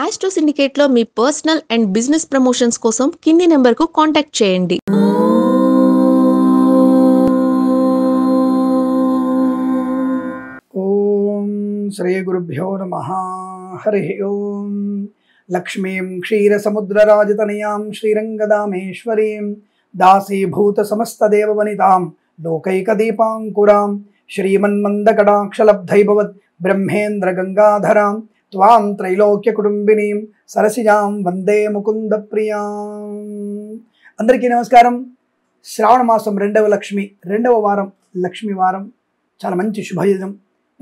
Astro సిండికేట్లో మీ personal and business promotions కోసం కింది నెంబర్కు కాంటాక్ట్ చేయండి. ఓం శ్రీ గురుభ్యో నమః. హరి ఓం. లక్ష్మీం క్షీరసముద్రరాజతనయాం శ్రీరంగదామేశ్వరీం దాసీభూత సమస్తదేవవనితాం లోకైకదీపాంకురాం శ్రీమన్మందకటాక్షలబ్ధైభవత్ బ్రహ్మేంద్ర గంగాధరాం త్వాం త్రైలోక్యకుటుంబినీం సరసిజాం వందే ముకుంద ప్రియాం. అందరికీ నమస్కారం. శ్రావణ మాసం రెండవ వారం లక్ష్మీ వారం. చాలా మంచి శుభదినం.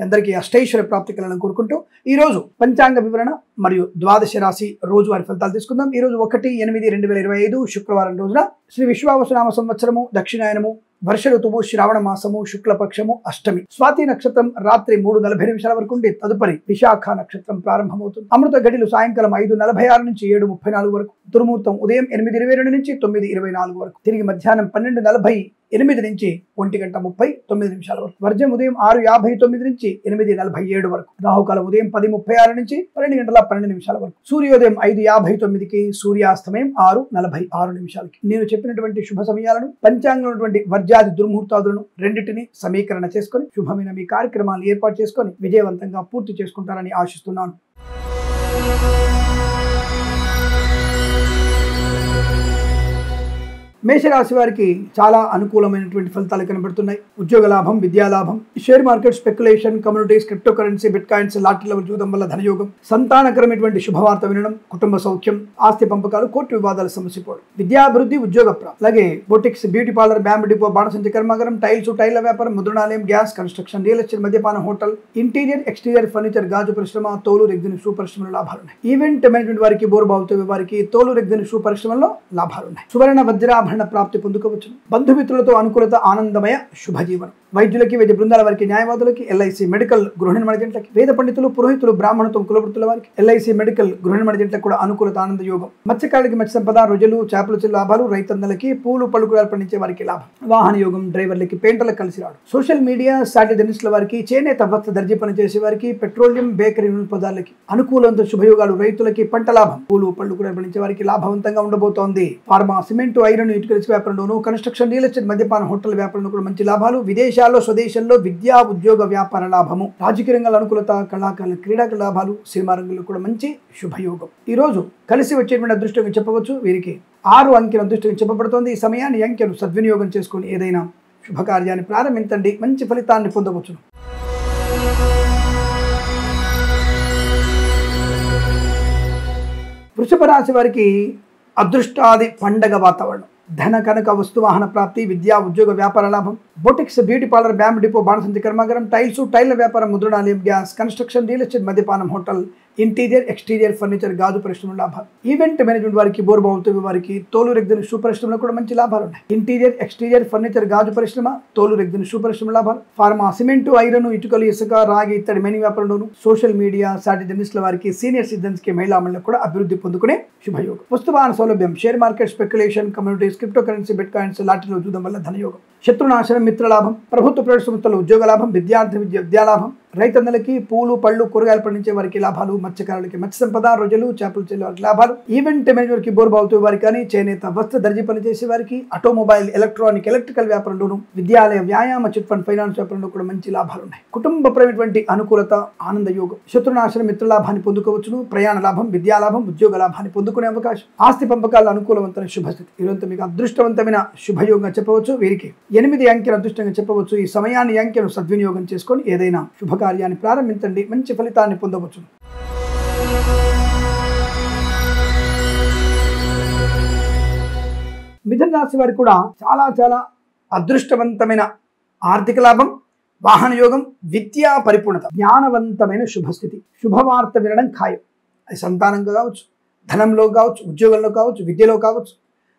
అందరికీ అష్టైశ్వర్య ప్రాప్తి కలను కోరుకుంటూ ఈరోజు పంచాంగ వివరణ మరియు ద్వాదశ రాశి రోజువారి ఫలితాలు తీసుకుందాం. ఈరోజు 1/8/2025 శుక్రవారం రోజున శ్రీ విశ్వావసునామ సంవత్సరము దక్షిణాయనము వర్ష ఋతువు శ్రావణ మాసము శుక్లపక్షము అష్టమి. స్వాతి నక్షత్రం రాత్రి 3:40 వరకు ఉండి తదుపరి విశాఖ నక్షత్రం ప్రారంభమవుతుంది. అమృత గడిలు సాయంకాలం 5:46 నుంచి 7:34 వరకు. దుర్ముహూర్తం ఉదయం 8:22 నుంచి 9:24 వరకు. తిరిగి మధ్యాహ్నం 12:48 నుంచి 1:39 వరకు. వర్జం ఉదయం 6:59 నుంచి 8:47 వరకు. రాహుకాలం ఉదయం 10:36 నుంచి 12:12 వరకు. సూర్యోదయం 5:59కి, సూర్యాస్తమయం 6:46. నేను చెప్పినటువంటి శుభ సమయాలను పంచాంగంలో ఉన్నటువంటి వర్జాది దుర్ముహూర్తాదులను రెండింటిని సమీకరణ చేసుకొని శుభమైన మీ కార్యక్రమాలను ఏర్పాటు చేసుకొని విజయవంతంగా పూర్తి చేసుకుంటారని ఆశిస్తున్నాను. మేషరాశి వారికి చాలా అనుకూలమైనటువంటి ఫలితాలు కనబడుతున్నాయి. ఉద్యోగ లాభం, విద్యా లాభం, share market, speculation, communities, crypto currency, bit coins, lottery level చూడడం వల్ల ధనయోగం, సంతానకరమైనటువంటి శుభవార్త వినడం, కుటుంబ సౌఖ్యం, ఆస్తి పంపకాలు, కోర్టు వివాదాలు సమసిపోవడం, విద్యాభివృద్ధి, ఉద్యోగ ప్రాప్తి, అలాగే boutiques, beauty parlour, bamboo depot, బాణసంచి కర్మాగారం, టైల్స్, టైల్ల వ్యాపారం, ముద్రణాలయం, గ్యాస్, కన్స్ట్రక్షన్, రియల్ ఎస్టేట్, మద్యపాన, హోటల్, ఇంటీరియర్, ఎక్స్టీరియర్ ఫర్నిచర్, గాజు పరిశ్రమ, తోలు రెగ్జిన్ షూ పరిశ్రమలో లాభాలున్నాయి. ఈవెంట్ మేనేజ్మెంట్ వారికి, బోర్బావుతో వారికి తోలు రెగ్జిన్ షూ పరిశ్రమలో లాభాలున్నాయి. సువర్ణ వజ్రాభరణ ప్రాప్తి పొందుకోవచ్చు. బంధుమిత్రులతో అనుకూలత, ఆనందమయ శుభజీవనం. వైద్యులకి, వైద్య బృందాల వారికి, న్యాయవాదులకి, ఎల్ఐసి మెడికల్ గృహ నిర్మాణ జంటలకి, వేద పండితులు, పురోహితులు, బ్రాహ్మణత్వం కులవృత్తుల వారికి, ఎల్ఐసి మెడికల్ గృహ నిర్మాణ జంటలకు కూడా అనుకూలత, ఆనంద యోగం. మత్స్యకారులకి మత్స్య సంపద, రొజలు, చేపల చెల్లు లాభాలు. రైతన్నలకి, పూలు పళ్ళు కూరలు పండించే వారికి లాభం. వాహన యోగం. డ్రైవర్లకి, పెయింటర్లకు కలిసి రావడం. సోషల్ మీడియా, సాటి జర్నలిస్టుల వారికి, చేనేత వస్త్ర దర్జీ పని చేసే వారికి, పెట్రోలియం, బేకరీ పదార్థాలకి అనుకూలంతో శుభయోగాలు. రైతులకి పంట లాభం. పూలు పళ్ళు కూరలు పండించే వారికి లాభవంతంగా ఉండబోతోంది. ఫార్మా, సిమెంట్, ఐరన్, ఇటుక వ్యాపారంలోను, కన్స్ట్రక్షన్, రియల్ ఎస్టేట్, మద్యపాన, హోటల్ వ్యాపారంలో కూడా మంచి లాభాలు. విదేశాల్లో, స్వదేశంలో విద్యా, ఉద్యోగ, వ్యాపార లాభము. రాజకీయ రంగాల అనుకూలత, కళాకారుల, క్రీడాకారుల లాభాలు. సినిమా రంగంలో కూడా మంచి శుభయోగం. ఈ రోజు కలిసి వచ్చేటువంటి అదృష్టంగా చెప్పవచ్చు. వీరికి 6 అంకెల అదృష్టంగా చెప్పబడుతోంది. ఈ సమయాన్ని అంకెను సద్వినియోగం చేసుకుని ఏదైనా శుభకార్యాన్ని ప్రారంభించండి, మంచి ఫలితాన్ని పొందవచ్చు. వృషభ రాశి వారికి అదృష్టాది పండగ వాతావరణం. ధన కనక వస్తు వాహన ప్రాప్తి, విద్యా, ఉద్యోగ, వ్యాపార లాభం. Boutiques, beauty parlour, bamboo depot, బాణసంచి కర్మాగారం, టైల్స్, టైల్ల వ్యాపారం, ముద్రణాలయం, గ్యాస్, కన్స్ట్రక్షన్, రియల్ ఎస్టేట్, మద్యపానం, హోటల్, ఇంటీరియర్, ఎక్స్టీరియర్ ఫర్నిచర్, గాజు పరిశ్రమ లాభాలు. ఈవెంట్ మేనేజ్మెంట్ వారికి, బోర్బావుతో వారికి, తోలు రెగ్జిన్ షూ పరిశ్రమలో కూడా మంచి లాభాలు ఉన్నాయి. ఇంటీరియర్, ఎక్స్టీరియర్ ఫర్నిచర్, గాజు పరిశ్రమ, తోలు రెగ్జిన్ షూ పరిశ్రమ లాభాలు. ఫార్మా, సిమెంట్, ఐరన్, ఇటుకలు, ఇసుక, రాగి ఇత్తడి మెయిన్ వ్యాపారంలోను. సోషల్ మీడియా, సాటి జర్నలిస్టుల వారికి, సీనియర్ సిటిజన్స్ కి, మహిళా మండలికి కూడా అభివృద్ధి పొందుకునే శుభయోగం. వస్తువాహన సౌలభ్యం. Share market, speculation, communities, crypto currency, bitcoins, లాటరీలో చూడడం వల్ల ధనయోగం. శత్రునాశనం, మిత్రలాభం. ప్రభుత్వ ప్రైవేట్ సంస్థల్లో ఉద్యోగ లాభం. విద్యార్థి విద్యాలాభం. రైతన్నలకి, పూలు పళ్ళు కూరగాయలు పండించే వారికి లాభాలు. మత్స్యకారులకి మత్స్య సంపద, రొజలు, చేపలు చెల్లు వారికి లాభాలు. ఈవెంట్ మేనేజర్కి, బోర్బావుతో వారికి కానీ, చేనేత వస్త్ర దర్జీ పనిచేసే వారికి, ఆటోమొబైల్, ఎలక్ట్రానిక్, ఎలక్ట్రికల్ వ్యాపారంలోను, విద్యాలయ, వ్యాయామ, చిట్ ఫండ్, ఫైనాన్స్ వ్యాపారంలో కూడా మంచి లాభాలు ఉన్నాయి. కుటుంబపరమైనటువంటి అనుకూలత, ఆనంద యోగం. శత్రునాశనం, మిత్రలాభాన్ని పొందుకోవచ్చును. ప్రయాణ లాభం, విద్యా లాభం, ఉద్యోగ లాభాన్ని పొందుకునే అవకాశం. ఆస్తి పంపకాల అనుకూలవంతమైన శుభస్థితి. ఈరోజు మీకు అదృష్టవంతమైన శుభయోగంగా చెప్పవచ్చు. వీరికి 8 అంకెల అదృష్టంగా చెప్పవచ్చు. ఈ సమయాన్ని అంకెను సద్వినియోగం చేసుకొని ఏదైనా శుభకార్యాన్ని ప్రారంభించండి, మంచి ఫలితాన్ని పొందవచ్చు. మిథున రాశి వారికి కూడా చాలా అదృష్టవంతమైన ఆర్థిక లాభం, వాహన యోగం, విద్యా పరిపూర్ణత, జ్ఞానవంతమైన శుభస్థితి. శుభవార్త వినడం ఖాయం. అది సంతానంగా కావచ్చు, ధనంలో కావచ్చు, ఉద్యోగంలో కావచ్చు, విద్యలో కావచ్చు.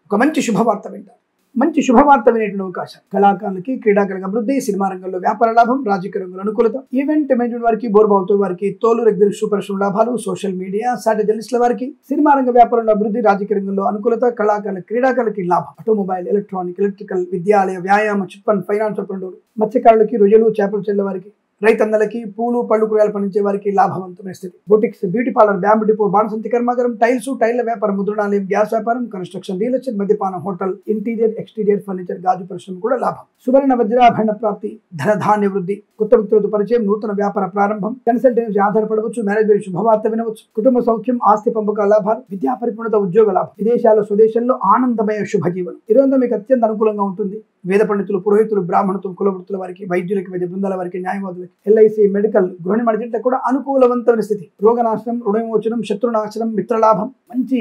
ఒక మంచి శుభవార్త వింటారు. మంచి శుభవార్త వినేటువంటి అవకాశం. కళాకారులకి, క్రీడాకారులకు అభివృద్ధి. సినిమా రంగంలో వ్యాపార లాభం. రాజకీయ రంగంలో అనుకూలత. ఈవెంట్ మేనేజ్మెంట్ వారికి, బోర్బావుతో వారికి, తోలు రెగ్జిన్ షూ పరిశ్రమ లాభాలు. సోషల్ మీడియా, సాటి జర్నలిస్టుల వారికి, సినిమా రంగ వ్యాపారంలో అభివృద్ధి. రాజకీయ రంగంలో అనుకూలత. కళాకారుల, క్రీడాకారులకి లాభం. ఆటోమొబైల్, ఎలక్ట్రానిక్, ఎలక్ట్రికల్, విద్యాలయ, వ్యాయామ, చిట్ ఫండ్, ఫైనాన్స్ వ్యాపారంలో. మత్స్యకారులకి, రొయ్యలు, చేపలు చెల్ల వారికి, రైతన్నలకి పూలు పళ్ళు కూరగాయలు పండించే వారికి లాభవంతమైన స్థితి. Boutiques, beauty parlour, bamboo depot, బాణసంతి కర్మాగారం, టైల్స్, టైళ్ల వ్యాపారం, ముద్రణాలయం, గ్యాస్ వ్యాపారం, కన్స్ట్రక్షన్, రియల్ ఎస్టేట్, మద్యపానం, హోటల్, ఇంటీరియర్, ఎక్స్టీరియర్ ఫర్నిచర్, గాజు పరిశ్రమ కూడా లాభం. సువర్ణ వజ్రాభరణ ప్రాప్తి, ధనధాన్య వృద్ధి, కొత్త వ్యక్తులతో పరిచయం, నూతన వ్యాపార ప్రారంభం, కన్సల్టెన్సీ ఆధారపడవచ్చు, మ్యారేజ్ శుభవార్త వినవచ్చు, కుటుంబ సౌఖ్యం, ఆస్తి పంపకాల లాభాలు, విద్యా పరిపూర్ణత, ఉద్యోగ లాభం, విదేశాల్లో స్వదేశంలో ఆనందమయ శుభజీవనం. ఈరోజు మీకు అత్యంత అనుకూలంగా ఉంటుంది. వేద పండితులు, పురోహితులు, బ్రాహ్మణత్వం, కులవృత్తుల వారికి, వైద్యులకి, వైద్య బృందాల వారికి, న్యాయవాదులకి, ఎల్ఐసి, మెడికల్, గృహ నిర్మాణ కూడా అనుకూలవంతమైన స్థితి. రోగనాశనం, రుణవిమోచనం, శత్రునాశనం, మిత్రలాభం, మంచి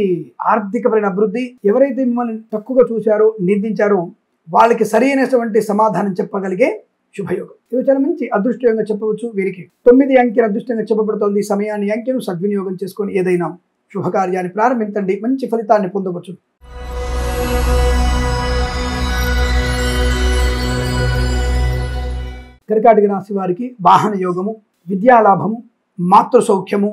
ఆర్థికపరమైన అభివృద్ధి. ఎవరైతే మిమ్మల్ని తక్కువగా చూశారో, నిందించారో వాళ్ళకి సరైనటువంటి సమాధానం చెప్పగలిగే శుభయోగం. ఇది చాలా మంచి అదృష్టంగా చెప్పవచ్చు. వీరికి 9 అంకెల అదృష్టంగా చెప్పబడుతోంది. ఈ సమయాన్ని అంకెను సద్వినియోగం చేసుకొని ఏదైనా శుభకార్యాన్ని ప్రారంభించండి, మంచి ఫలితాన్ని పొందవచ్చు. కర్కాటక రాశి వారికి వాహన యోగము, విద్యాలాభము, మాతృ సౌఖ్యము,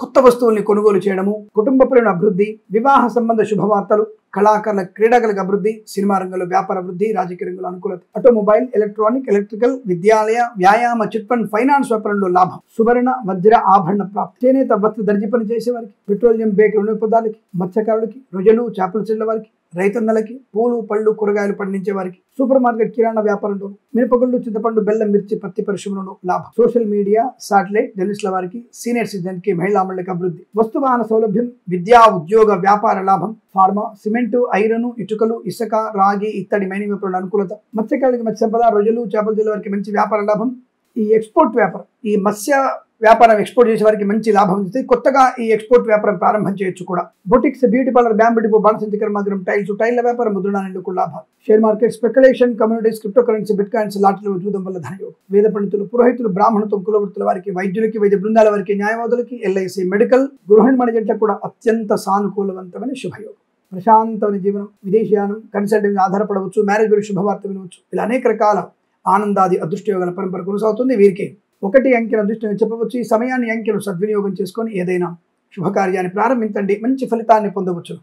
కొత్త వస్తువుల్ని కొనుగోలు చేయడము, కుటుంబపరమైన అభివృద్ధి, వివాహ సంబంధ శుభవార్తలు, కళాకారుల క్రీడాకులకు అభివృద్ధి, సినిమా రంగంలో వ్యాపార అభివృద్ధి, రాజకీయ రంగంలో అనుకూలత, ఆటోమొబైల్, ఎలక్ట్రానిక్, ఎలక్ట్రికల్, విద్యాలయ, వ్యాయామ, చిట్ ఫండ్, ఫైనాన్స్ వ్యాపారంలో లాభం. సువర్ణ వజ్ర ఆభరణ ప్రాప్తి. చేనేత వస్త్ర దర్జీ పని చేసే వారికి, పెట్రోలియం, బేకరీ వినియోగదారులకి, మత్స్యకారులకి, రొయ్యలు, చేపల చెట్ల వారికి, రైతన్నలకి, పూలు పళ్ళు కూరగాయలు పండించే వారికి, సూపర్ మార్కెట్, కిరాణా వ్యాపారంలో, మిరపగుళ్ళు, చింతపండు, బెల్లం, మిర్చి, పత్తి పరిశ్రమలో లాభం. సోషల్ మీడియా, సాటిలైట్, జర్నలిస్టుల వారికి, సీనియర్ సిటిజన్ కి, మహిళా మండలికి అభివృద్ధి. వస్తు వాహన సౌలభ్యం, విద్యా ఉద్యోగ వ్యాపార లాభం. ఫార్మా, సిమెంటు, ఐరన్, ఇటుకలు, ఇసుక, రాగి, ఇత్తడి మైనింగ్ వ్యాపారంలో అనుకూలత. మత్స్యకారులకి, మత్స్య సంపద, రొయ్యలు, చేపల చెట్ల వారికి మంచి వ్యాపార లాభం. ఈ ఎక్స్పోర్ట్ వ్యాపారం, ఈ మత్స్య వ్యాపారం ఎక్స్పోర్ట్ చేసే వారికి మంచి లాభం ఇస్తుంది. కొత్తగా ఈ ఎక్స్పోర్ట్ వ్యాపారం ప్రారంభం చేయొచ్చు కూడా. Boutiques, beauty parlour, bamboo depot, బాణసంతి కర్మాగారం, టైల్స్, టైళ్ల వ్యాపారం, ముద్రణాలకు లాభాలు. Share market, speculation, communities, crypto currency, bitcoins, లాటరీలో జూదం వల్ల ధనయోగం. వేద పండితులు, పురోహితులు, బ్రాహ్మణత్వం, కులవృత్తుల వారికి, వైద్యులకి, వైద్య బృందాల వారికి, న్యాయవాదులకి, ఎల్ఐసి, మెడికల్, గృహ నిర్మాణ జంటకు కూడా అత్యంత సానుకూలవంతమైన శుభయోగం. ప్రశాంతమైన జీవనం, విదేశీయానం, కన్సల్టెన్సీ ఆధారపడవచ్చు, మ్యారేజ్ శుభవార్త వినవచ్చు. ఇలా అనేక రకాల ఆనందాది అదృష్టయోగాల పరంపర కొనసాగుతుంది. వీరికి 1 అంకెల అదృష్టంగా చెప్పవచ్చు. ఈ సమయాన్ని అంకెను సద్వినియోగం చేసుకొని ఏదైనా శుభకార్యాన్ని ప్రారంభించండి, మంచి ఫలితాన్ని పొందవచ్చు.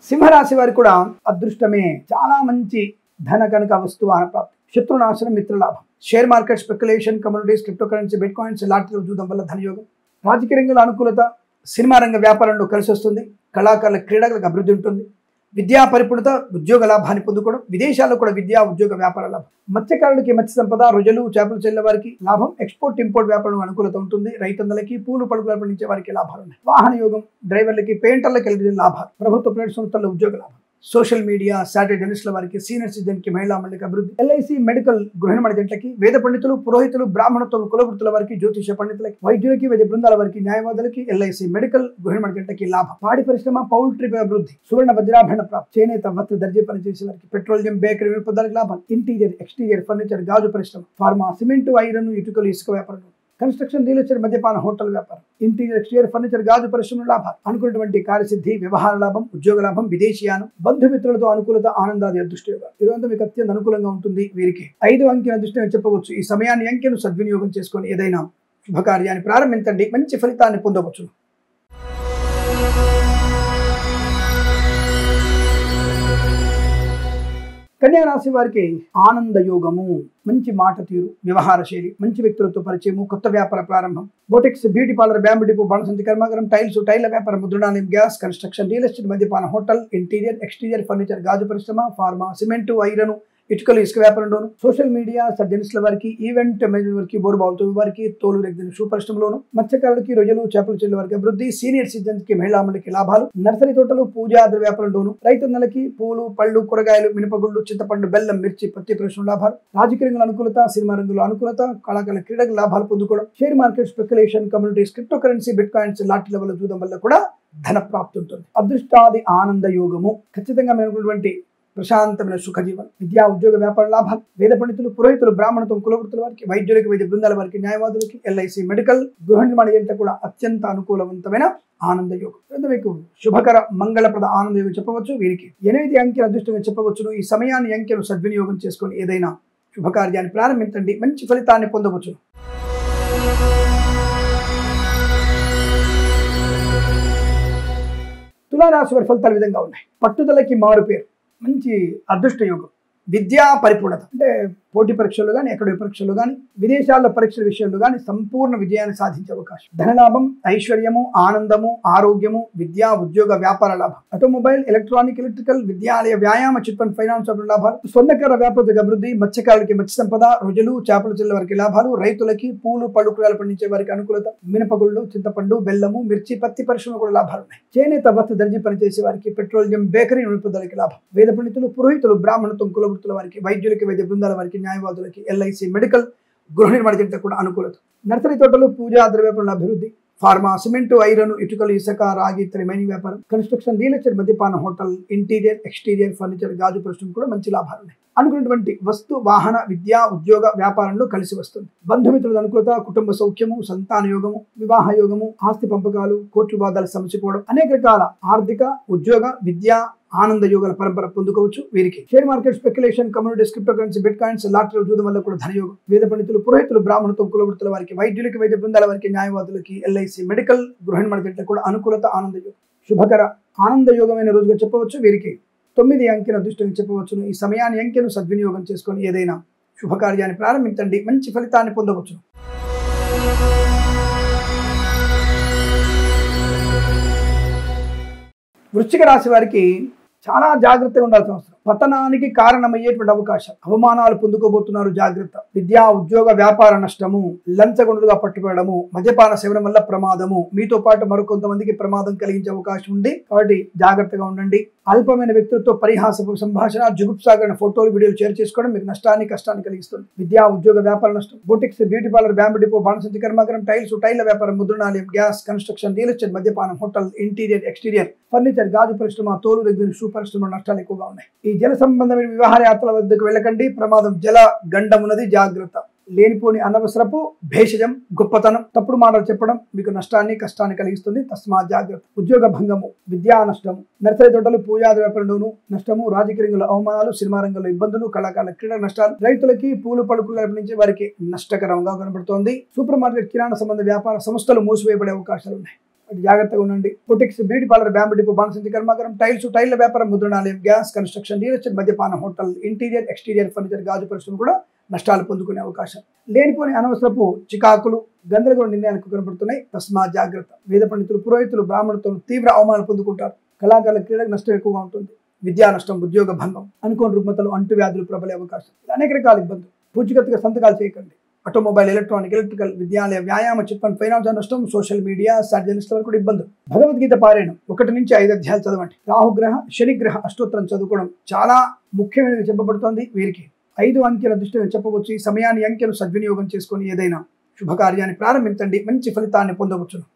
సింహరాశి వారికి కూడా అదృష్టమే. చాలా మంచి ధన కనుక వస్తువాహన ప్రాప్తి, శత్రునాశనం, మిత్రలాభం. Share market, speculation, communities, crypto currency, bitcoins, లాటరీలో జూదం వల్ల ధనయోగం. రాజకీయ రంగంలో అనుకూలత, సినిమా రంగ వ్యాపారంలో కలిసి వస్తుంది. కళాకారుల క్రీడలకు అభివృద్ధి ఉంటుంది. విద్యా పరిపూర్ణత, ఉద్యోగ లాభాన్ని పొందుకోవడం. విదేశాల్లో కూడా విద్యా ఉద్యోగ వ్యాపార లాభం. మత్స్యకారులకి, మత్స్య సంపద, రొయ్యలు, చేపల చెట్ల వారికి లాభం. ఎక్స్పోర్ట్ ఇంపోర్ట్ వ్యాపారం అనుకూలత ఉంటుంది. రైతన్నలకి, పూలు పడుగులు పండించే వారికి లాభాలు ఉన్నాయి. వాహన యోగం, డ్రైవర్లకి, పెయింటర్లకి ఎలిజిబుల్ లాభాలు. ప్రభుత్వ ప్రైవేట్ సంస్థల్లో ఉద్యోగ లాభం. సోషల్ మీడియా, సాటిలైట్ జర్నలిస్టుల వారికి, సీనియర్ సిటిజన్ కి, మహిళా మండలికి అభివృద్ధి. ఎల్ఐసి, మెడికల్, గృహ నిర్మాణ జంటకి, వేద పండితులు, పురోహితులు, బ్రాహ్మణత్వం, కులవృత్తుల వారికి, జ్యోతిష పండితులకి, వైద్యులకి, వైద్య బృందాల వారికి, న్యాయవాదులకి, ఎల్ఐసి, మెడికల్, గృహ నిర్మాణ జంటకి లాభం. పాడి పరిశ్రమ, పౌల్ట్రీ అభివృద్ధి. సువర్ణ వజ్రాభరణ ప్రాప్తి. చేనేత వస్త్ర దర్జీ పని చేసే వారికి, పెట్రోలియం, బేకరీ వినియోగదారులకు లాభం. ఇంటీరియర్, ఎక్స్టీరియర్ ఫర్నిచర్, గాజు పరిశ్రమ. ఫార్మా, సిమెంటు, ఐరన్, ఇటుకలు, ఇసుక వ్యాపారం. కన్స్ట్రక్షన్, రియల్ ఎస్టేట్, మద్యపాన, హోటల్ వ్యాపారం. ఇంటీరియర్, ఎక్స్టీరియర్ ఫర్నిచర్, గాజు పరిశ్రమ లాభాలు. అనుకున్నటువంటి కార్యసిద్ధి, వ్యవహార లాభం, ఉద్యోగ లాభం, విదేశీయానం, బంధుమిత్రులతో అనుకూలత, ఆనందాది అదృష్టయోగాలు. ఈరోజు మీకు అత్యంత అనుకూలంగా ఉంటుంది. వీరికి 5 అంకెల అదృష్టంగా చెప్పవచ్చు. ఈ సమయాన్ని అంకెను సద్వినియోగం చేసుకొని ఏదైనా శుభకార్యాన్ని ప్రారంభించండి, మంచి ఫలితాన్ని పొందవచ్చు. కన్యా రాశి వారికి ఆనంద యోగము, మంచి మాట తీరు, వ్యవహార శైలి, మంచి వ్యక్తులతో పరిచయము, కొత్త వ్యాపార ప్రారంభం. Boutiques, beauty parlour, bamboo depot, బాణసంతి కర్మాగారం, టైల్స్, టైళ్ల వ్యాపారం, ముద్రణాలయం, గ్యాస్, కన్స్ట్రక్షన్, రియల్ ఎస్టేట్, మద్యపాన, హోటల్, ఇంటీరియర్, ఎక్స్టీరియర్ ఫర్నిచర్, గాజు పరిశ్రమ, ఫార్మా, సిమెంటు, ఐరన్, ఇటుకలు, ఇసుక వ్యాపారంలోను. సోషల్ మీడియా, సర్జన్స్ల వారికి, ఈవెంట్ మేనేజ్మెంట్ వారికి, బోరుబావులతో వారికి, తోలు రెగ్గిన షూ పరిశ్రమలోను. మత్స్యకారులకి, రొయ్యలు, చేపల చెట్ల వారికి అభివృద్ధి. సీనియర్ సిటిజన్స్ కి, మహిళా మండలికి లాభాలు. నర్సరీ తోటలు, పూజాద్ర వ్యాపారంలోను. రైతన్నలకి, పూలు పళ్ళు కూరగాయలు, మినపగుళ్ళు, చింతపండు, బెల్లం, మిర్చి, పత్తి పరిశ్రమ లాభాలు. రాజకీయ రంగంలో అనుకూలత, సినిమా రంగంలో అనుకూలత, కళాకారుల క్రీడకు లాభాలు పొందుకోవడం. Share market, speculation, communities, crypto currency, bitcoins, లాటరీల వల్ల జూదం వల్ల కూడా ధన ప్రాప్తి ఉంటుంది. అదృష్టాది ఆనంద యోగము, ఖచ్చితంగా మనకున్నటువంటి ప్రశాంతమైన సుఖజీవనం, విద్యా ఉద్యోగ వ్యాపార లాభాలు. వేద పండితులు, పురోహితులు, బ్రాహ్మణత్వం, కులవృత్తుల వారికి, వైద్యులకి, వైద్య బృందాల వారికి, న్యాయవాదులకి, ఎల్ఐసి, మెడికల్, గృహ నిర్మాణ జంట కూడా అత్యంత అనుకూలవంతమైన ఆనంద యోగం. మీకు శుభకర మంగళప్రద ఆనంద యోగం చెప్పవచ్చు. వీరికి 8 అంకెల అదృష్టంగా చెప్పవచ్చును. ఈ సమయాన్ని అంకెను సద్వినియోగం చేసుకొని ఏదైనా శుభకార్యాన్ని ప్రారంభించండి, మంచి ఫలితాన్ని పొందవచ్చు. తులారాశి వారి ఫలితాలు విధంగా ఉన్నాయి. పట్టుదలకి మారు పేరు, మంచి అదృష్ట యోగం. విద్యా పరిపూర్ణత అంటే పోటీ పరీక్షలు కానీ అకాడమిక్ పరీక్షలు కానీ విదేశాల్లో పరీక్షల విషయంలో కానీ సంపూర్ణ విజయాన్ని సాధించే అవకాశం. ధనలాభం, ఐశ్వర్యము, ఆనందము, ఆరోగ్యము, విద్యా ఉద్యోగ వ్యాపార లాభం. ఆటోమొబైల్, ఎలక్ట్రానిక్, ఎలక్ట్రికల్, విద్యాలయ, వ్యాయామ, చిట్ ఫండ్, ఫైనాన్స్ లాభాలు. స్వర్ణకార వ్యాపార అభివృద్ధి, మత్స్యకారులకి మత్స్య సంపద, రోజులు, చేపల చెల్ల వారికి లాభాలు, రైతులకి పూలు పళ్ళు కూరగాయలు పండించే వారికి అనుకూలత, మినపగుళ్ళు, చింతపండు, బెల్లము, మిర్చి, పత్తి పరిశ్రమ కూడా లాభాలు ఉన్నాయి. చేనేత వస్త్ర దర్జీ పనిచేసే వారికి, పెట్రోలియం, బేకరీ నిపుణులకి లాభం. వేద పండితులు, పురోహితులు, బ్రాహ్మణత్వం, కులవృత్తుల వారికి, వైద్యులకి, వైద్య బృందాల వారికి, న్యాయవాదులకి, ఎల్ఐసి, మెడికల్, గృహ నిర్మాణ జంట కూడా అనుకూలత. నర్సరీ తోటలు, పూజా ద్రవ్యాపారాల అభివృద్ధి, ఫార్మా, సిమెంటు, ఐరన్, ఇటుకలు, ఇసుక, రాగి, ఇతర మైనింగ్ వ్యాపారం, కన్స్ట్రక్షన్, రియల్ ఎస్టేట్, మద్యపాన, హోటల్, ఇంటీరియర్, ఎక్స్టీరియర్, ఫర్నిచర్, గాజు పరిశ్రమ కూడా మంచి లాభాలు ఉన్నాయి. అనుకున్నటువంటి వస్తు, వాహన, విద్యా, ఉద్యోగ వ్యాపారంలో కలిసి వస్తుంది. బంధుమిత్రుల అనుకూలత, కుటుంబ సౌఖ్యము, సంతాన యోగము, వివాహ యోగము, ఆస్తి పంపకాలు, కోర్టు వివాదాలు సమసిపోవడం, అనేక రకాల ఆర్థిక, ఉద్యోగ, విద్యా, ఆనంద యోగాల పరంపర పొందుకోవచ్చు. వీరికి share market, speculation, communities, crypto currency, bit coins, lottery చూడడం వల్ల కూడా ధనయోగం. వేద పండితులు, పురోహితులు, బ్రాహ్మణత్వం, కులవృత్తుల వారికి, వైద్యులకి, వైద్య బృందాల వారికి, న్యాయవాదులకి, ఎల్ఐసి, మెడికల్, గృహ నిర్మాణ జంట కూడా అనుకూలత, ఆనంద యోగం. శుభకర ఆనంద యోగమైన రోజుగా చెప్పవచ్చు. వీరికి 9 అంకెను అదృష్టంగా చెప్పవచ్చును. ఈ సమయాన్ని అంకెను సద్వినియోగం చేసుకొని ఏదైనా శుభకార్యాన్ని ప్రారంభించండి, మంచి ఫలితాన్ని పొందవచ్చును. వృశ్చిక రాశి వారికి చాలా జాగ్రత్తగా ఉండాల్సిన అవసరం. పతనానికి కారణమయ్యేటువంటి అవకాశాలు, అవమానాలు పొందుకోబోతున్నారు, జాగ్రత్త. విద్యా, ఉద్యోగ, వ్యాపార నష్టము, లంచగొండులుగా పట్టుకోవడము, మద్యపాన సేవనం వల్ల ప్రమాదము, మీతో పాటు మరికొంతమందికి ప్రమాదం కలిగించే అవకాశం ఉంది. కాబట్టి జాగ్రత్తగా ఉండండి. అల్పమైన వ్యక్తులతో పరిహాసపు సంభాషణ, జుగుప్సాగరణ ఫోటోలు, వీడియోలు షేర్ చేసుకోవడం మీకు నష్టాన్ని, కష్టాన్ని కలిగిస్తుంది. విద్యా, ఉద్యోగ, వ్యాపార నష్టం. Boutiques, beauty parlour, bamboo depot, బాణసంచి కర్మాగారం, టైల్స్, టైళ్ల వ్యాపారం, ముద్రణాలయం, గ్యాస్, కన్స్ట్రక్షన్, రియల్ ఎస్టేట్, మద్యపానం, హోటల్, ఇంటీరియర్, ఎక్స్టీరియర్, ఫర్నిచర్, గాజు పరిశ్రమ, తోలు దగ్గర షూ పరిశ్రమ నష్టాలు ఎక్కువగా ఉన్నాయి. ఈ జల సంబంధమైన వివాహ యాత్రల వద్దకు వెళ్ళకండి. ప్రమాదం, జల గండమున్నది, జాగ్రత్త. లేనిపోని అనవసరపు భేషజం, గొప్పతనం, తప్పుడు మాటలు చెప్పడం మీకు నష్టాన్ని, కష్టాన్ని కలిగిస్తుంది. తస్మా జాగ్రత్త. ఉద్యోగ భంగము, విద్యా నష్టము, నర్సరీ తోటలు, పూజా వ్యాపారంలోను నష్టము, రాజకీయ రంగంలో అవమానాలు, సినిమా రంగంలో ఇబ్బందులు, కళాకారుల క్రీడా నష్టాలు, రైతులకి పూలు పలుకులు నుంచి వారికి నష్టకరంగా కనబడుతోంది. సూపర్ మార్కెట్, కిరాణా సంబంధ వ్యాపార సంస్థలు మూసివేయబడే అవకాశాలు ఉన్నాయి. జాగ్రత్తగా ఉండండి. Boutiques, beauty parlour, bamboo depot, బాణసంచి కర్మాగారం, టైల్స్, టైళ్ల వ్యాపారం, ముద్రణాలయం, గ్యాస్, కన్స్ట్రక్షన్, రియల్ ఎస్టేట్, మద్యపాన, హోటల్, ఇంటీరియర్, ఎక్స్టీరియర్, ఫర్నిచర్, గాజు పరిశ్రమ కూడా నష్టాలు పొందుకునే అవకాశం. లేనిపోని అనవసరపు చికాకులు, గందరగోళ నిర్ణయాలకు కనబడుతున్నాయి. తస్మా జాగ్రత్త. వేద పండితులు, పురోహితులు, బ్రాహ్మణులతో తీవ్ర అవమానాలు పొందుకుంటారు. కళాకారుల క్రీడకు నష్టం ఎక్కువగా ఉంటుంది. విద్యా నష్టం, ఉద్యోగ భంగం, అనుకోని రుగ్మతలు, అంటువ్యాధులు ప్రబలే అవకాశం, అనేక రకాల ఇబ్బందులు. పూచికత్తుగా సంతకాలు చేయకండి. ఆటోమొబైల్, ఎలక్ట్రానిక్, ఎలక్ట్రికల్, విద్యాలయ, వ్యాయామ, చిట్ ఫండ్, ఫైనాన్స్ నష్టం, సోషల్ మీడియా, సర్జనిస్టుల వరకు కూడా ఇబ్బందులు. భగవద్గీత పారాయణం 1 నుంచి 5 అధ్యాయాలు చదవండి. రాహుగ్రహ, శనిగ్రహ అష్టోత్తరం చదువుకోవడం చాలా ముఖ్యమైనది చెప్పబడుతోంది. వీరికి 5 అంకెల దృష్టిని చెప్పవచ్చు. ఈ సమయాన్ని, అంకెను సద్వినియోగం చేసుకొని ఏదైనా శుభకార్యాన్ని ప్రారంభించండి, మంచి ఫలితాన్ని పొందవచ్చును.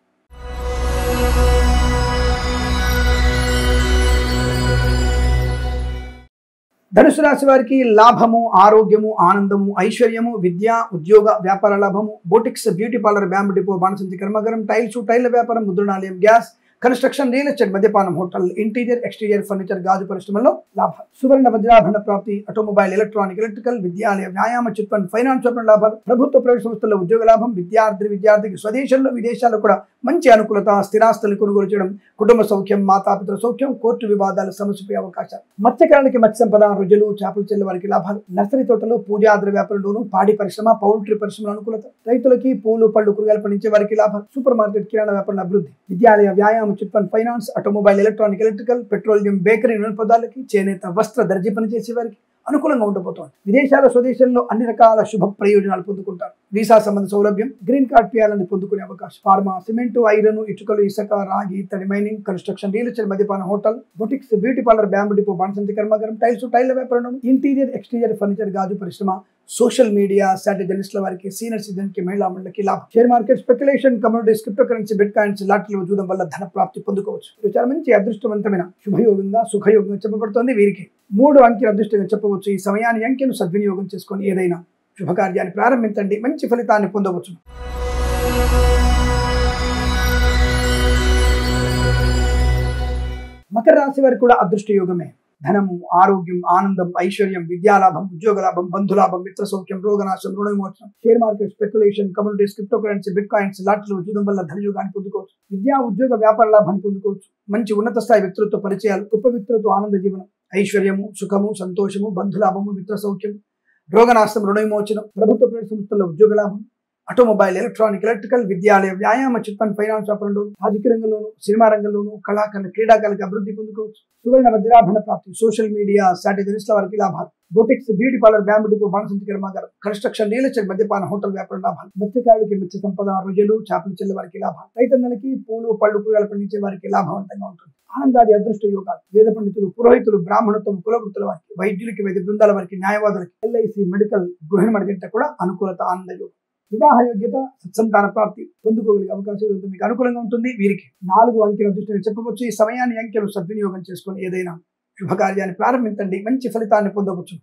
ధనుసు రాశి వారికి లాభము, ఆరోగ్యము, ఆనందము, ఐశ్వర్యము, విద్య, ఉద్యోగ, వ్యాపార లాభము. Boutiques, beauty parlour, bamboo depot, బాణసంచి కర్మాగారం, టైల్స్, టైళ్ల వ్యాపారం, ముద్రణాలయం, గ్యాస్, కన్స్ట్రక్షన్, రియల్ ఎస్టేట్, మద్యపానం, హోటల్, ఇంటీరియర్, ఎక్స్టీరియర్, ఫర్నిచర్, గాజు పరిశ్రమలో లాభాలు. సువర్ణ వజ్రాభరణ ప్రాప్తి. ఆటోమొబైల్, ఎలక్ట్రానిక్, ఎలక్ట్రికల్, విద్యాలయ, వ్యాయామ, చిట్ ఫండ్, ఫైనాన్స్ లాభాలు. ప్రభుత్వ, ప్రైవేట్ సంస్థల్లో ఉద్యోగ లాభం. విద్యార్థికి స్వదేశంలో, విదేశాల్లో కూడా మంచి అనుకూలత. స్థిరాస్తులు కొనుగోలు చేయడం, కుటుంబ సౌఖ్యం, మాతాపితృ సౌఖ్యం, కోర్టు వివాదాలు సమసిపోయే అవకాశాలు. మత్స్యకారులకి మత్స్య సంపద, రుజులు, చేపలు చెల్లె వారికి లాభాలు. నర్సరీ తోటలు, పూజా వ్యాపారంలోను, పాడి పరిశ్రమ, పౌల్ట్రీ పరిశ్రమల అనుకూలత. రైతులకి పూలు పళ్ళు కూరగాయలు పండించే వారికి లాభాలు. సూపర్ మార్కెట్, కిరాణా వ్యాపారం అభివృద్ధి. విద్యాలయ, వ్యాయామ, chit fund, finance, automobile, electronic, electrical, petroleum, bakery పదార్థాలకి, చేనేత వస్త్ర దర్జీ పనిచేసే వారికి అనుకూలంగా ఉండబోతోంది. విదేశాల, స్వదేశంలో అన్ని రకాల శుభ ప్రయోజనాలు పొందుకుంటారు. వీసా సంబంధ సౌలభ్యం, గ్రీన్ కార్డ్ పియాలని పొందుకునే అవకాశం. ఫార్మా, సిమెంటు, ఐరన్, ఇటుకలు, ఇసుక, రాగి, ఇతర మైనింగ్, కన్స్ట్రక్షన్, రియల్ ఎస్టేట్, మద్యపాన, hotel, boutiques, beauty parlour, bamboo depot, బాణసంచి కర్మాగారం, టైల్స్, టైళ్ల వ్యాపారం, ఇంటీరియర్, ఎక్స్టీరియర్, ఫర్నిచర్, గాజు పరిశ్రమ, సోషల్ మీడియా, సాటిలైట్ల వారికి, సీనియర్ సిటిజన్ కి, మహిళా మండలికి లాభం. Share market, speculation, communities, crypto currency, bitcoins, లాటరీలు చూడడం వల్ల ధన ప్రాప్తి పొందుకోవచ్చు. ఇది చాలా మంచి అదృష్టవంతమైన శుభయోగంగా, సుఖయోగంగా చెప్పబడుతోంది. వీరికి 3 అంకెల అదృష్టంగా చెప్పవచ్చు. ఈ సమయాన్ని, అంకెను సద్వినియోగం చేసుకొని ఏదైనా శుభకార్యాన్ని ప్రారంభించండి, మంచి ఫలితాన్ని పొందవచ్చు. మకర రాశి వారికి కూడా అదృష్ట యోగమే. ధనము, ఆరోగ్యం, ఆనందం, ఐశ్వర్యం, విద్యాలాభం, ఉద్యోగ లాభం, బంధులాభం, మిత్ర సౌఖ్యం, రోగనాశం, రుణ విమోచనం. Share market, speculation, communities, crypto currency, bitcoins, లాటరీలు చూడడం వల్ల ధనయోగాన్ని పొందుకోవచ్చు. విద్యా, ఉద్యోగ, వ్యాపార లాభాన్ని పొందుకోవచ్చు. మంచి ఉన్నత స్థాయి వ్యక్తులతో పరిచయాలు, గొప్ప వ్యక్తులతో ఆనంద జీవనం, ఐశ్వర్యము, సుఖము, సంతోషము, బంధులాభము, మిత్ర సౌఖ్యం, రోగనాశనం, రుణ విమోచనం, ప్రభుత్వ ప్రైవేట్ సంస్థల్లో ఉద్యోగ లాభం, ఆటోమొబైల్, ఎలక్ట్రానిక్, ఎలక్ట్రికల్, విద్యాలయ, వ్యాయామ, చిట్ ఫండ్, ఫైనాన్స్ వ్యాపారంలో, రాజకీయ రంగంలోను, సినిమా రంగంలోను, కళాకారులు, క్రీడాకారులకు అభివృద్ధి పొందుకోవచ్చు. సువర్ణ వజ్రాభరణ ప్రాప్తి, సోషల్ మీడియా, స్ట్రాటజిస్ట్ల వారికి లాభాలు, boutiques, beauty parlour, bamboo depot, బాణసంచి కర్మాగారం, కన్స్ట్రక్షన్, రియల్ ఎస్టేట్, మద్యపాన, హోటల్ వ్యాపారం లాభాలు, మత్స్యకారులకి మత్స్య సంపద, రొయ్యలు, చేపలు చెల్లె వారికి లాభాలు, రైతన్నలకి పూలు, పళ్ళు, కూరగాయలు పండించే వారికి లాభవంతంగా ఉంటుంది. ఆనందాది అదృష్ట యోగాలు, వేద పండితులు, పురోహితులు, బ్రాహ్మణత్వం, కులవృత్తుల వారికి, వైద్యులకి, వైద్య బృందాల వారికి, న్యాయవాదులకి, ఎల్ఐసి, మెడికల్, గృహిణి జంట కూడా అనుకూలత, ఆనంద యోగం. వివాహ యోగ్యత, సత్సంతాన ప్రాప్తి పొందుకోగలిగే అవకాశాలు మీకు అనుకూలంగా ఉంటుంది. వీరికి 4 అంకెల దృష్టిని చెప్పవచ్చు. ఈ సమయాన్ని అంకెలు సద్వినియోగం చేసుకుని ఏదైనా శుభకార్యాన్ని ప్రారంభించండి, మంచి ఫలితాన్ని పొందవచ్చు.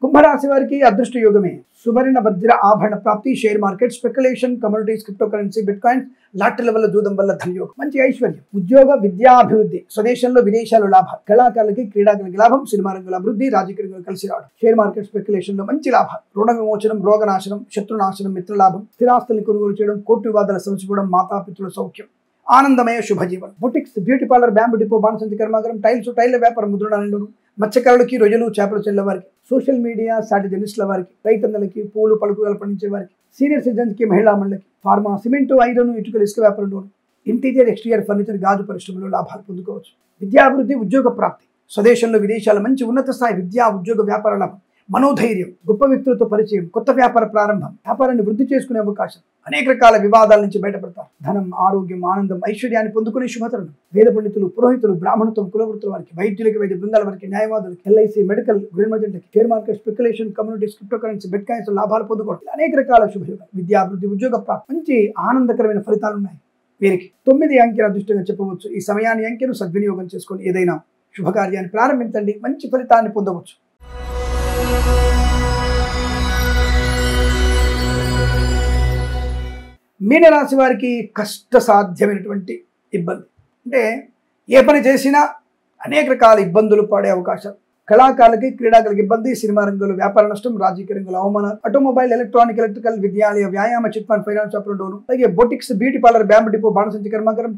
కుంభరాశి వారికి అదృష్ట యోగమే. సువర్ణ వజ్ర ఆభరణ ప్రాప్తి, share market, speculation, communities, crypto currency, bitcoins, లాటరీల వల్ల, జూదం వల్ల ధనయోగం, మంచి ఐశ్వర్యం, ఉద్యోగ విద్యాభివృద్ధి, స్వదేశంలో విదేశాలు లాభాలు, కళాకారులకి, క్రీడాకారులకి లాభం, సినిమా రంగుల అభివృద్ధి, రాజకీయ రంగంలో కలిసి రావడం, షేర్ మార్కెట్, స్పెక్యులేషన్ లో మంచి లాభాలు, రుణ విమోచనం, రోగనాశనం, శత్రునాశనం, మిత్రలాభం, స్థిరాస్తుల్ని కొనుగోలు చేయడం, కోర్టు వివాదాల సమసిపోవడం, మాతాపితృల సౌఖ్యం, ఆనందమయ శుభజీవనం, boutiques, beauty parlour, bamboo depot, బాణసంచి కర్మాగారం, టైల్ల వ్యాపారం, ముద్రణాలయంలోను, మత్స్యకారులకి, రొయ్యలు, చేపలు చెల్లె వారికి, సోషల్ మీడియా, స్ట్రాటజిస్ట్ల వారికి, రైతన్నలకి, పూలు, పలుకులు పండించే వారికి, సీనియర్ సిటిజన్స్ కి, మహిళా మండలికి, ఫార్మా, సిమెంటు, ఐరన్, ఇటుకలు, ఇసుక వ్యాపారంలోను, ఇంటీరియర్, ఎక్స్టీరియర్ ఫర్నిచర్, గాజు పరిశ్రమలో లాభాలు పొందుకోవచ్చు. విద్యాభివృద్ధి, ఉద్యోగ ప్రాప్తి, స్వదేశంలో విదేశాల మంచి ఉన్నత స్థాయి విద్యా, ఉద్యోగ, వ్యాపార లాభం, మనోధైర్యం, గొప్ప వ్యక్తులతో పరిచయం, కొత్త వ్యాపార ప్రారంభం, వ్యాపారాన్ని వృద్ధి చేసుకునే అవకాశం, అనేక రకాల వివాదాల నుంచి బయటపడతారు. ధనం, ఆరోగ్యం, ఆనందం, ఐశ్వర్యాన్ని పొందుకునే శుభతరుణం. వేద పండితులు, పురోహితులు, బ్రాహ్మణత్వం, కులవృత్తుల వారికి, వైద్యులకి, వైద్య బృందాల వారికి, న్యాయవాదులకి, ఎల్ఐసి, మెడికల్, గృహిణి, share market, speculation, communities, crypto currency, bit coins లాభాలు పొందుకోవడం, అనేక రకాల శుభయోగాలు, విద్యాభివృద్ధి, ఉద్యోగ ప్రాప్తి, మంచి ఆనందకరమైన ఫలితాలు ఉన్నాయి. వీరికి 9 అంకెల దృష్టిగా చెప్పవచ్చు. ఈ సమయాన్ని అంకెను సద్వినియోగం చేసుకొని ఏదైనా శుభకార్యాన్ని ప్రారంభించండి, మంచి ఫలితాన్ని పొందవచ్చు. మీనరాశి వారికి కష్టసాధ్యమైనటువంటి ఇబ్బంది, అంటే ఏ పని చేసినా అనేక రకాల ఇబ్బందులు పడే అవకాశాలు, కళాకారులకి, క్రీడాకారులకి ఇబ్బంది, సినిమా రంగంలో వ్యాపార నష్టం, రాజకీయ రంగంలో అవమానాలు, ఆటోమొబైల్, ఎలక్ట్రానిక్, ఎలక్ట్రికల్, విద్యాలయ, వ్యాయామ, చిట్ ఫండ్, ఫైనాన్స్ వ్యాపారంలోను, అలాగే boutiques, beauty parlour, bamboo depot, బాణసంచి కర్మాగారం,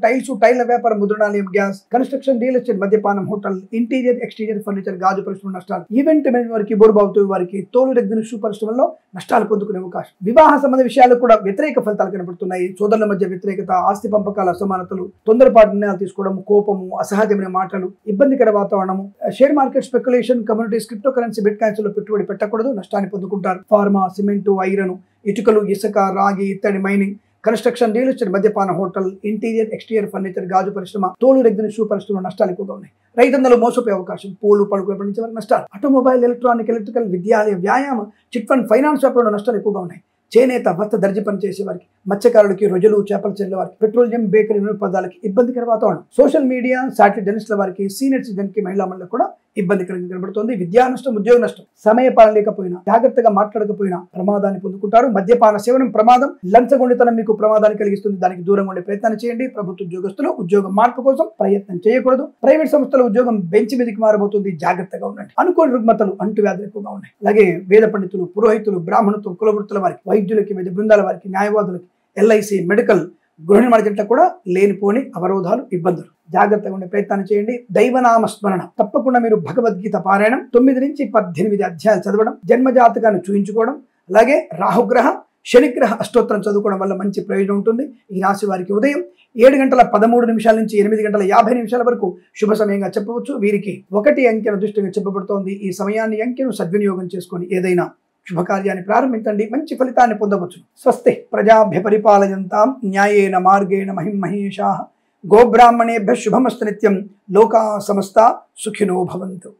టైల్ల వ్యాపారం, ముద్రణాలయం, గ్యాస్, కన్స్ట్రక్షన్, రియల్ ఎస్టేట్, మద్యపానం, హోటల్, ఇంటీరియర్, ఎక్స్టీరియర్ ఫర్నిచర్, గాజు పరిశ్రమ నష్టాలు, ఈవెంట్ మేనేజ్మెంట్ వారికి, బోరుబావుతూ వారికి, తోలు రెగ్గిన షూ పరిశ్రమల్లో నష్టాలు పొందుకునే అవకాశం. వివాహ సంబంధ విషయాలు కూడా వ్యతిరేక ఫలితాలు కనబడుతున్నాయి. సోదరుల మధ్య వ్యతిరేకత, ఆస్తి పంపకాల అసమానతలు, తొందరపాటు నిర్ణయాలు తీసుకోవడం, కోపము, అసహజమైన మాటలు, ఇబ్బందికర వాతావరణము, share market, speculation, communities, crypto currency, bit coins లో పెట్టుబడి పెట్టకూడదు, నష్టాన్ని పొందుకుంటారు. ఫార్మా, సిమెంటు, ఐరన్, ఇటుకలు, ఇసుక, రాగి, ఇత్తడి, మైనింగ్, కన్స్ట్రక్షన్, రియల్ ఎస్టేట్, మద్యపాన, హోటల్, ఇంటీరియర్, ఎక్స్టీరియర్ ఫర్నిచర్, గాజు పరిశ్రమ, తోలు రెగ్గిన షూ పరిశ్రమ నష్టాలు ఎక్కువగా ఉన్నాయి. రైతన్నలు మోసపోయే అవకాశం, పూలు, పలుకులు పండించే వారికి నష్టాలు, ఆటోమొబైల్, ఎలక్ట్రానిక్, ఎలక్ట్రికల్, విద్యాలయ, వ్యాయామ, చిట్ ఫండ్, ఫైనాన్స్ వ్యాపారంలో నష్టాలు ఎక్కువగా ఉన్నాయి. చేనేత, వస్త్ర, దర్జీ పని చేసే వారికి, మత్స్యకారులకి, రొయ్యలు, చేపలు చెల్లె వారికి, పెట్రోలియం, బేకరీ పదార్థాలకి ఇబ్బందికర వాతావరణం, సోషల్ మీడియా, స్ట్రాటజిస్ట్ల వారికి, సీనియర్ సిటిజన్ కి, మహిళా మండలికి కూడా ఇబ్బందికరంగా కనబడుతోంది. విద్యా నష్టం, ఉద్యోగ నష్టం, సమయపాలన లేకపోయినా, జాగ్రత్తగా మాట్లాడకపోయినా ప్రమాదాన్ని పొందుకుంటారు. మద్యపాన సేవనం ప్రమాదం, లంచగొండితనం మీకు ప్రమాదాన్ని కలిగిస్తుంది. దానికి దూరంగా ఉండే ప్రయత్నాన్ని చేయండి. ప్రభుత్వ ఉద్యోగస్తులు ఉద్యోగ మార్పు కోసం ప్రయత్నం చేయకూడదు. ప్రైవేట్ సంస్థల ఉద్యోగం బెంచ్ మీదకి మారబోతుంది, జాగ్రత్తగా ఉండండి. అనుకోని రుగ్మతలు, అంటువ్యాధులు ఎక్కువగా ఉన్నాయి. అలాగే వేద పండితులు, పురోహితులు, బ్రాహ్మణత్వం, కులవృత్తుల వారికి, వైద్యులకి, వైద్య బృందాల వారికి, న్యాయవాదులకి, ఎల్ఐసి, మెడికల్, గృహిణి మార్కెట్ల కూడా లేనిపోని అవరోధాలు, ఇబ్బందులు, జాగ్రత్తగా ఉండే ప్రయత్నాన్ని చేయండి. దైవనామ స్మరణ తప్పకుండా మీరు భగవద్గీత పారాయణం 9 నుంచి 18 అధ్యాయాలు చదవడం, జన్మజాతకాన్ని చూయించుకోవడం, అలాగే రాహుగ్రహ, శనిగ్రహ అష్టోత్తరం చదువుకోవడం వల్ల మంచి ప్రయోజనం ఉంటుంది. ఈ రాశి వారికి ఉదయం 7:13 నుంచి 8:50 వరకు శుభ సమయంగా చెప్పవచ్చు. వీరికి 1 అంకెను దృష్టిగా చెప్పబడుతోంది. ఈ సమయాన్ని అంకెను సద్వినియోగం చేసుకొని ఏదైనా శుభకార్యాన్ని ప్రారంభించండి, మంచి ఫలితాన్ని పొందవచ్చు. స్వస్తి ప్రజాభ్య పరిపాలయంతాం న్యాయేన మార్గేణ మహిం మహేషాః. గోబ్రాహ్మణేభ్యః శుభమస్తు నిత్యం. లోకా సమస్తా సుఖినో భవంతు.